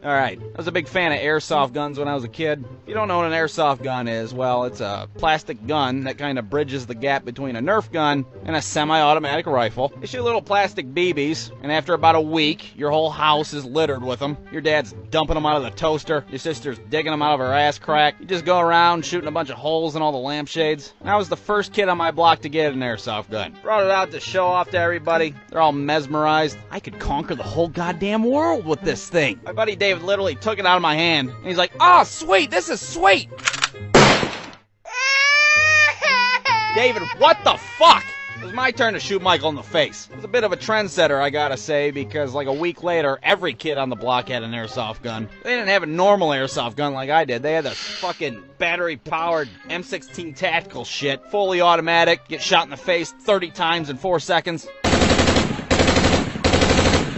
Alright, I was a big fan of airsoft guns when I was a kid. If you don't know what an airsoft gun is, well, it's a plastic gun that kind of bridges the gap between a Nerf gun and a semi-automatic rifle. They shoot little plastic BBs, and after about a week, your whole house is littered with them. Your dad's dumping them out of the toaster. Your sister's digging them out of her ass crack. You just go around shooting a bunch of holes in all the lampshades. And I was the first kid on my block to get an airsoft gun. Brought it out to show off to everybody. They're all mesmerized. I could conquer the whole goddamn world with this thing. My buddy David literally took it out of my hand, and he's like, "Oh, sweet, this is sweet!" David, what the fuck? It was my turn to shoot Michael in the face. It was a bit of a trendsetter, I gotta say, because like a week later, every kid on the block had an airsoft gun. They didn't have a normal airsoft gun like I did. They had this fucking battery-powered M16 tactical shit, fully automatic, get shot in the face 30 times in 4 seconds.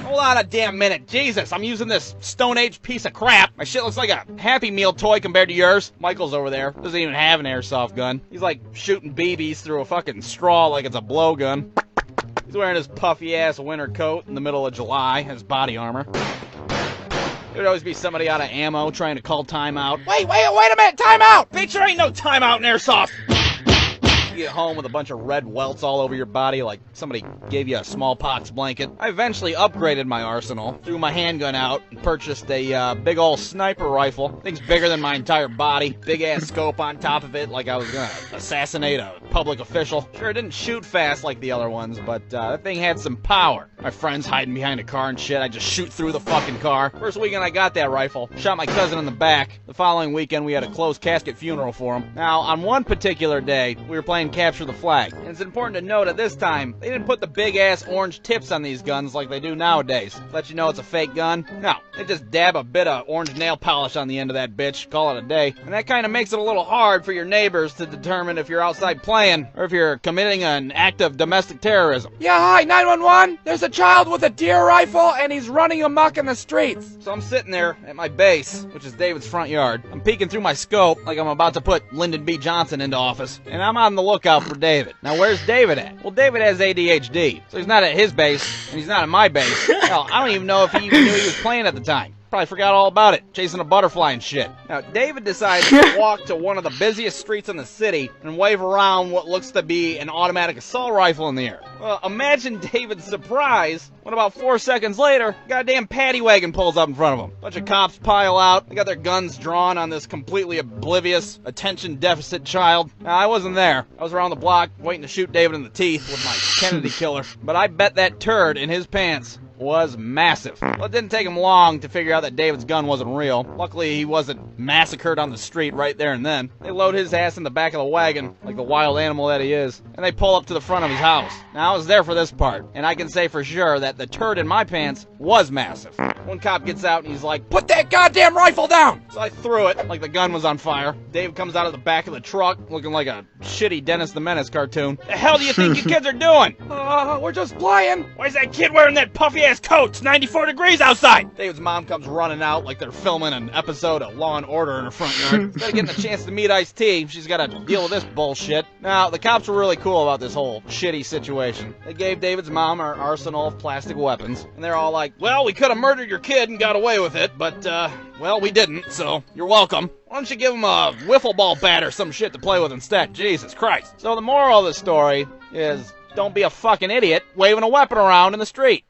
Hold on a damn minute. Jesus, I'm using this Stone Age piece of crap. My shit looks like a Happy Meal toy compared to yours. Michael's over there. Doesn't even have an airsoft gun. He's like shooting BBs through a fucking straw like it's a blowgun. He's wearing his puffy-ass winter coat in the middle of July, his body armor. There'd always be somebody out of ammo trying to call timeout. Wait a minute, timeout! Bitch, there ain't no timeout in airsoft! You get home with a bunch of red welts all over your body like somebody gave you a smallpox blanket. I eventually upgraded my arsenal, threw my handgun out, and purchased a big old sniper rifle. Thing's bigger than my entire body. Big ass scope on top of it like I was gonna assassinate a public official. Sure, it didn't shoot fast like the other ones, but that thing had some power. My friends hiding behind a car and shit, I just shoot through the fucking car. First weekend I got that rifle, shot my cousin in the back. The following weekend we had a closed casket funeral for him. Now, on one particular day, we were playing Capture the Flag. And it's important to note at this time, they didn't put the big ass orange tips on these guns like they do nowadays. Let you know it's a fake gun. No, they just dab a bit of orange nail polish on the end of that bitch, call it a day. And that kind of makes it a little hard for your neighbors to determine if you're outside playing or if you're committing an act of domestic terrorism. Yeah, hi, 911. There's a child with a deer rifle and he's running amok in the streets. So I'm sitting there at my base, which is David's front yard. I'm peeking through my scope like I'm about to put Lyndon B. Johnson into office. And I'm on the lookout for David. Now, where's David at? Well, David has ADHD, so he's not at his base, and he's not at my base. Hell, I don't even know if he even knew he was playing at the time. Probably forgot all about it, chasing a butterfly and shit. Now, David decides to walk to one of the busiest streets in the city and wave around what looks to be an automatic assault rifle in the air. Well, imagine David's surprise when about 4 seconds later, a goddamn paddy wagon pulls up in front of him. Bunch of cops pile out. They got their guns drawn on this completely oblivious, attention deficit child. Now, I wasn't there. I was around the block waiting to shoot David in the teeth with my Kennedy killer. But I bet that turd in his pants was massive. Well, it didn't take him long to figure out that David's gun wasn't real. Luckily, he wasn't massacred on the street right there and then. They load his ass in the back of the wagon, like the wild animal that he is, and they pull up to the front of his house. Now, I was there for this part, and I can say for sure that the turd in my pants was massive. One cop gets out and he's like, "Put that goddamn rifle down!" So I threw it like the gun was on fire. David comes out of the back of the truck looking like a shitty Dennis the Menace cartoon. The hell do you think you kids are doing? We're just playing. Why's that kid wearing that puffy-ass coat? It's 94 degrees outside! David's mom comes running out like they're filming an episode of Law & Order in her front yard. Instead of getting a chance to meet Ice-T, she's got to deal with this bullshit. Now, the cops were really cool about this whole shitty situation. They gave David's mom her arsenal of plastic weapons, and they're all like, "Well, we could have murdered your kid and got away with it, but, well, we didn't, so you're welcome. Why don't you give him a wiffle ball bat or some shit to play with instead? Jesus Christ." So the moral of the story is, don't be a fucking idiot waving a weapon around in the street.